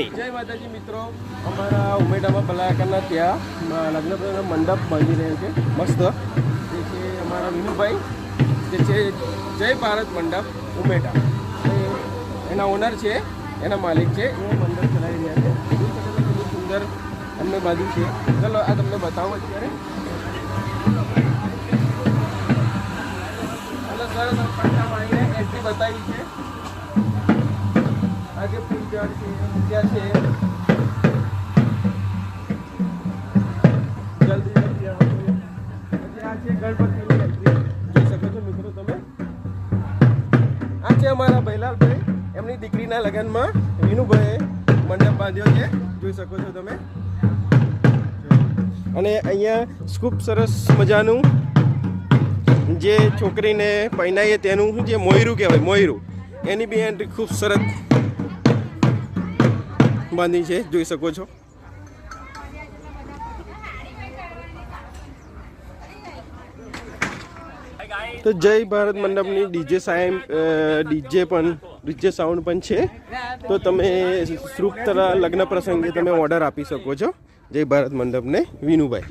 જય માતાજી મિત્રો, અમારા ઉમેડામાં ભલાકાના ત્યાં લગ્ન મંડપ બાંધી રહ્યો છે મસ્ત. જે છે અમારા વિનુભાઈ, જે છે જય ભારત મંડપ ઉમેડા, એના ઓનર છે, એના માલિક છે. એ મંડપ ચલાવી રહ્યા છે. ખૂબ સુંદર અમને બાંધ્યું છે. ચલો આ તમને બતાવો અત્યારે. સરસ પટ્ટામાં આવીને એન્ટ્રી બતાવી છે. આજે પૂજા છે, પૂજા છે. જલ્દી જલ્દી આવો. આ છે ગણપતિની એન્ટ્રી, જોઈ શકો છો મિત્રો તમે. આ છે અમારા ભૈલાલભાઈ, એમની દીકરીના લગ્નમાં વિનુભાઈએ મંડપ બાંધ્યો છે, જોઈ શકો છો તમે. અને અહીંયા ખૂબ સરસ મજાનું જે છોકરીને પહેરાઈએ તેનું જે મોયરું કહેવાય, મોયરું, એની બી એન્ટ્રી ખૂબ સરસ બાંધી છે, જોઈ શકો છો. તો જય ભારત મંડપની ડીજે સાઉન્ડ પણ છે. તો તમે શ્રુપ લગ્ન પ્રસંગે તમે ઓર્ડર આપી શકો છો જય ભારત મંડપને વિનુભાઈ.